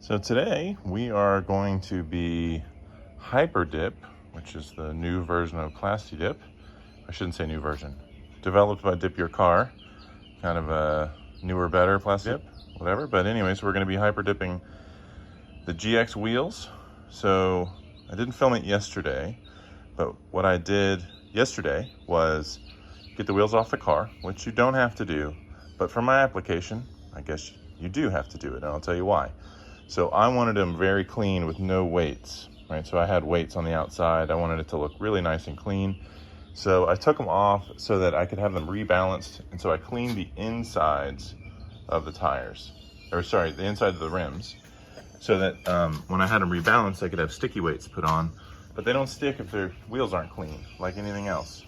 So today we are going to be HyperDip, which is the new version of PlastiDip. I shouldn't say new version. Developed by Dip Your Car, kind of a newer, better PlastiDip, whatever. But anyways, we're going to be HyperDipping the GX wheels. So I didn't film it yesterday, but what I did yesterday was get the wheels off the car, which you don't have to do. But for my application, I guess you do have to do it, and I'll tell you why. So I wanted them very clean with no weights, right? So I had weights on the outside. I wanted it to look really nice and clean. So I took them off so that I could have them rebalanced. And so I cleaned the insides of the tires, or sorry, the inside of the rims, so that when I had them rebalanced, I could have sticky weights put on, but they don't stick if their wheels aren't clean, like anything else.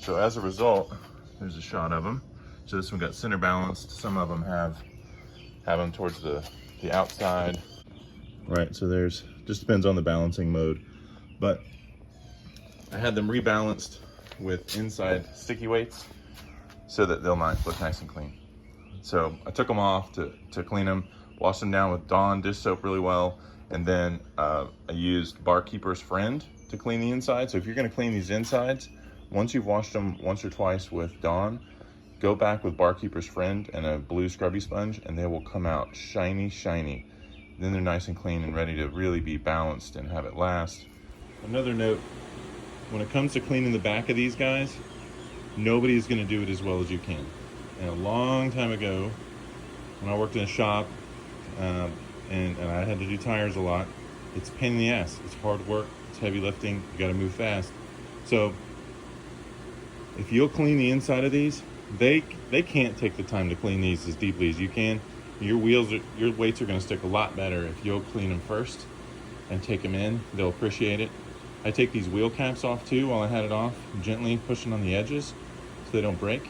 So as a result, there's a shot of them. So this one got center balanced. Some of them have them towards the outside, right? So there's, just depends on the balancing mode, but I had them rebalanced with inside sticky weights so that they'll look nice and clean. So I took them off to clean them, washed them down with Dawn dish soap really well, and then I used Barkeeper's Friend to clean the inside. So if you're going to clean these insides, once you've washed them once or twice with Dawn, go back with Barkeeper's Friend and a blue scrubby sponge, and they will come out shiny, shiny. Then they're nice and clean and ready to really be balanced and have it last. Another note, when it comes to cleaning the back of these guys, nobody is going to do it as well as you can. And a long time ago, when I worked in a shop and I had to do tires a lot, it's a pain in the ass. It's hard work, it's heavy lifting, you got to move fast. So if you'll clean the inside of these, they can't take the time to clean these as deeply as you can. Your weights are going to stick a lot better if you'll clean them first and take them in. They'll appreciate it. I take these wheel caps off too while I had it off, gently pushing on the edges so they don't break.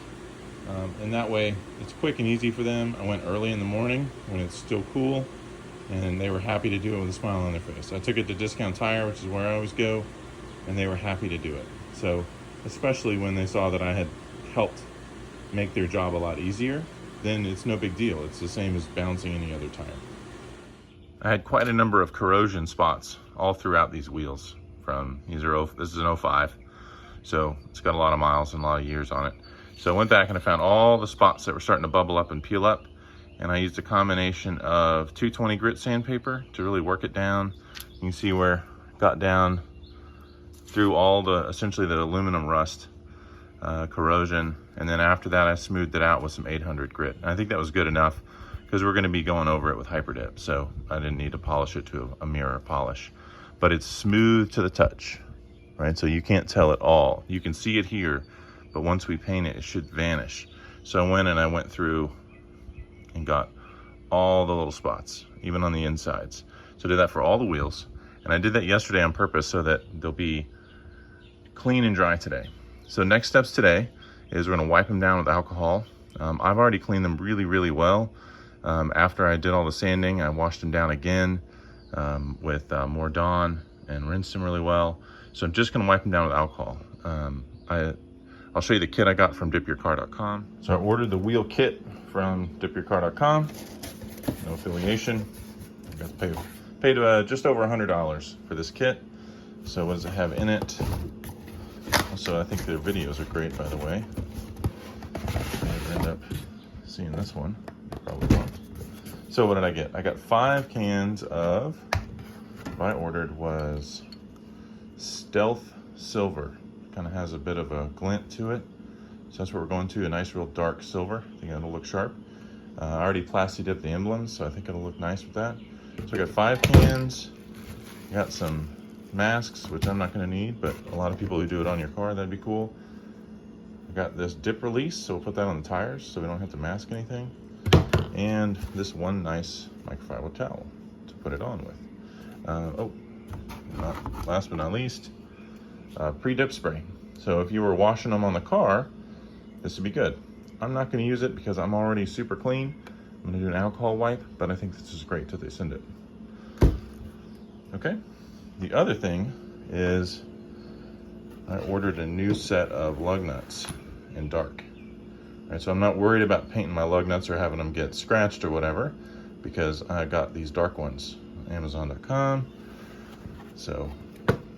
And that way it's quick and easy for them. I went early in the morning when it's still cool, and they were happy to do it with a smile on their face. I took it to Discount Tire, which is where I always go, and they were happy to do it. So especially when they saw that I had helped make their job a lot easier, then it's no big deal. It's the same as balancing any other tire. I had quite a number of corrosion spots all throughout these wheels. This is an 05, so it's got a lot of miles and a lot of years on it. So I went back and I found all the spots that were starting to bubble up and peel up, and I used a combination of 220 grit sandpaper to really work it down. You can see where it got down through all essentially the aluminum rust corrosion, and then after that I smoothed it out with some 800 grit. And I think that was good enough because we're going to be going over it with HyperDip, so I didn't need to polish it to a mirror polish. But it's smooth to the touch, right? So you can't tell at all. You can see it here, but once we paint it, it should vanish. So I went through and got all the little spots, even on the insides. So I did that for all the wheels, and I did that yesterday on purpose so that they'll be clean and dry today. So next steps today is we're going to wipe them down with alcohol. I've already cleaned them really, really well. After I did all the sanding, I washed them down again with more Dawn and rinsed them really well. So I'm just going to wipe them down with alcohol. I'll show you the kit I got from dipyourcar.com. So I ordered the wheel kit from dipyourcar.com. No affiliation. I got to paid just over $100 for this kit. So what does it have in it? So I think their videos are great, by the way. I end up seeing this one. Probably won't. So what did I get? I got 5 cans of, what I ordered was Stealth Silver. Kind of has a bit of a glint to it. So that's what we're going to, a nice real dark silver. I think that'll look sharp. I already PlastiDipped the emblems, so I think it'll look nice with that. So I got 5 cans. I got some masks, which I'm not going to need, but a lot of people who do it on your car, that'd be cool. I got this dip release, so we'll put that on the tires so we don't have to mask anything. And this one nice microfiber towel to put it on with. Last but not least, pre-dip spray. So if you were washing them on the car, this would be good. I'm not going to use it because I'm already super clean. I'm going to do an alcohol wipe, but I think this is great till they send it. Okay. The other thing is I ordered a new set of lug nuts in dark. All right, so I'm not worried about painting my lug nuts or having them get scratched or whatever, because I got these dark ones. Amazon.com. So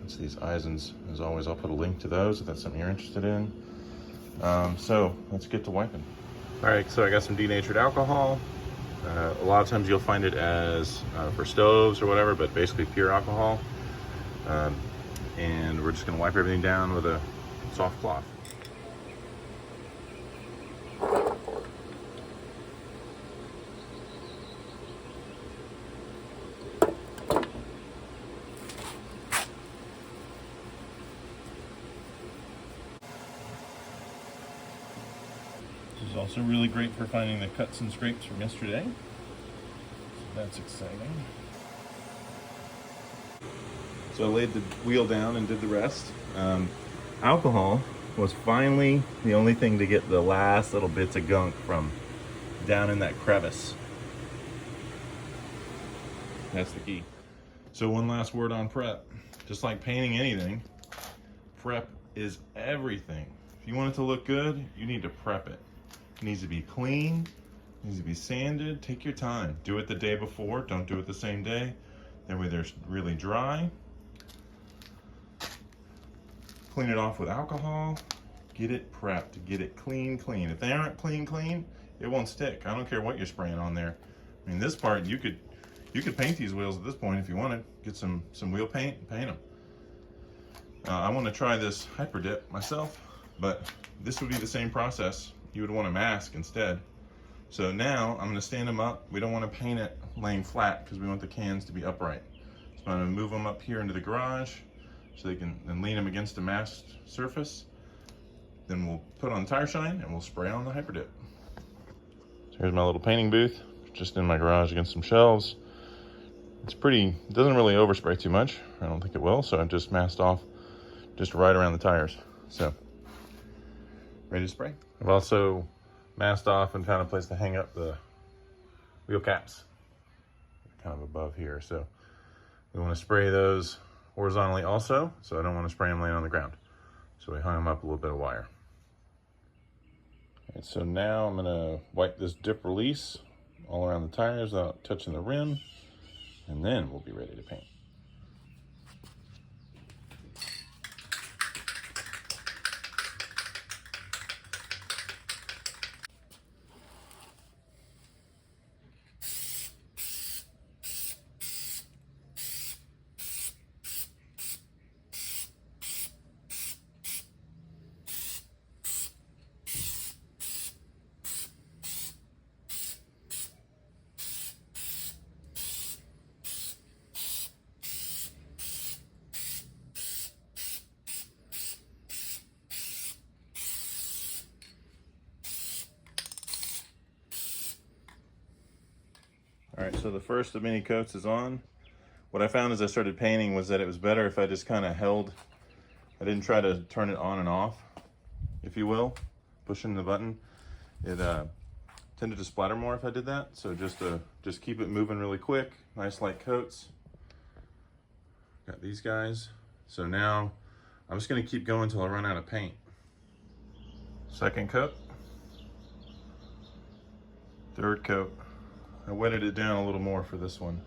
it's these Eisens. As always, I'll put a link to those if that's something you're interested in. So let's get to wiping. All right, so I got some denatured alcohol. A lot of times you'll find it as for stoves or whatever, but basically pure alcohol. And we're just gonna wipe everything down with a soft cloth. This is also really great for finding the cuts and scrapes from yesterday. So that's exciting. So I laid the wheel down and did the rest. Alcohol was finally the only thing to get the last little bits of gunk from down in that crevice. That's the key. So one last word on prep. Just like painting anything, prep is everything. If you want it to look good, you need to prep it. It needs to be clean, it needs to be sanded. Take your time. Do it the day before, don't do it the same day. That way they're really dry. Clean it off with alcohol. Get it prepped, get it clean. If they aren't clean, it won't stick. I don't care what you're spraying on there. I mean, this part, you could paint these wheels at this point if you wanted. Get some wheel paint and paint them. I want to try this HyperDip myself, but this would be the same process. You would want a mask instead. So now I'm going to stand them up. We don't want to paint it laying flat because we want the cans to be upright. So I'm going to move them up here into the garage so they can then lean them against a masked surface. Then we'll put on tire shine and we'll spray on the HyperDip. So here's my little painting booth, just in my garage against some shelves. It's pretty, it doesn't really overspray too much. I don't think it will, so I've just masked off just right around the tires. So, ready to spray. I've also masked off and found a place to hang up the wheel caps, kind of above here. So we want to spray those horizontally also, so I don't want to spray them laying on the ground. So we hung them up a little bit of wire. And so now I'm gonna wipe this dip release all around the tires without touching the rim, and then we'll be ready to paint. All right, so the first of many coats is on. What I found as I started painting was that it was better if I just kind of held, I didn't try to turn it on and off, if you will, pushing the button. It tended to splatter more if I did that. So just keep it moving really quick, nice light coats. Got these guys. So now I'm just gonna keep going until I run out of paint. Second coat. Third coat. I wetted it down a little more for this one.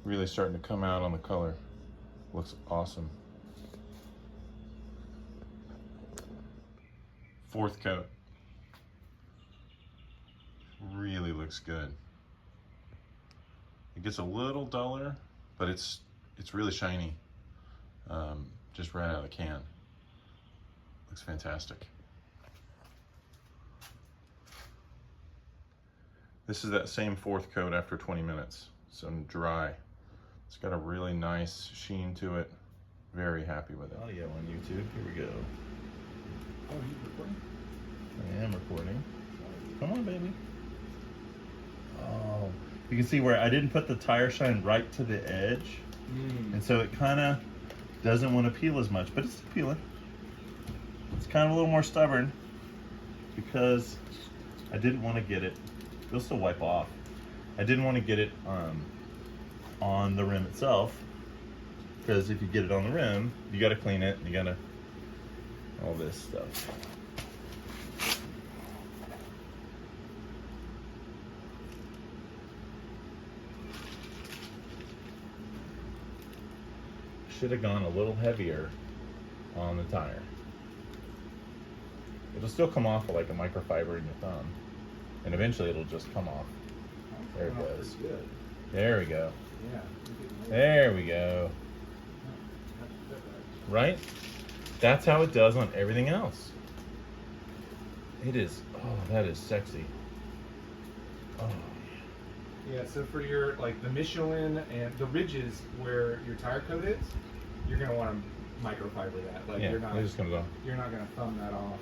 Really starting to come out on the color. Looks awesome. Fourth coat. Really looks good. It gets a little duller, but it's really shiny. Just right out of the can. Looks fantastic. This is that same fourth coat after 20 minutes, so dry. It's got a really nice sheen to it. Very happy with it. Audio on YouTube, here we go. Oh, are you recording? I am recording. Come on, baby. Oh, you can see where I didn't put the tire shine right to the edge. And so it kind of doesn't want to peel as much, but it's peeling. It's kind of a little more stubborn because I didn't want to get it. It'll still wipe off. I didn't want to get it on the rim itself, because if you get it on the rim, you got to clean it. You got to all this stuff. should have gone a little heavier on the tire. It'll still come off like a microfiber in your thumb, and eventually it'll just come off. There it goes. There we go. Yeah. There we go. Right? That's how it does on everything else. It is, oh, that is sexy. Oh. Yeah, so for your, like the Michelin and the ridges where your tire coat is, you're gonna want to microfiber that. Like Yeah, you're not, it just comes off. You're not gonna thumb that off.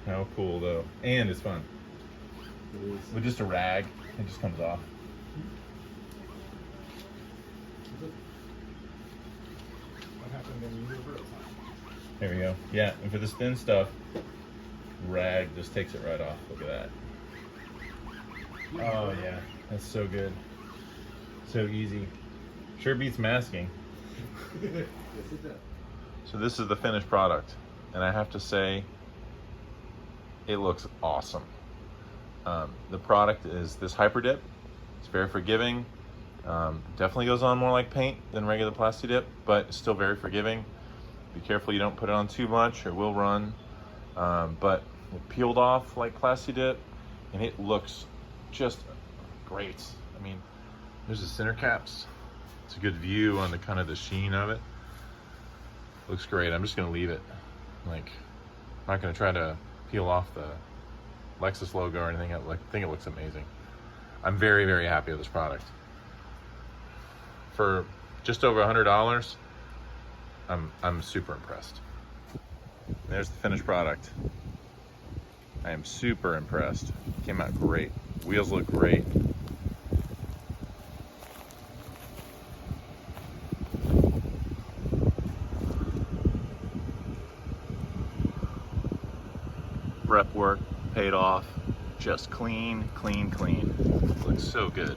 How cool though. And it's fun. It is. With just a rag, it just comes off. What happened when you reverse? There we go. Yeah, and for this thin stuff, rag just takes it right off. Look at that. Oh yeah, that's so good. So easy. Sure beats masking. Yes, it does. So this is the finished product, and I have to say, it looks awesome. The product is this HyperDip. It's very forgiving. Definitely goes on more like paint than regular Plastidip, but it's still very forgiving. Be careful you don't put it on too much, or it will run. But it peeled off like Plastidip, and it looks just great. I mean, there's the center caps. It's a good view on the kind of the sheen of it. Looks great. I'm just gonna leave it. Like, I'm not gonna try to peel off the Lexus logo or anything. I think it looks amazing. I'm very, very happy with this product. For just over $100, I'm super impressed. There's the finished product. I am super impressed. Came out great. Wheels look great. Prep work paid off. Just clean, clean, clean. Looks so good.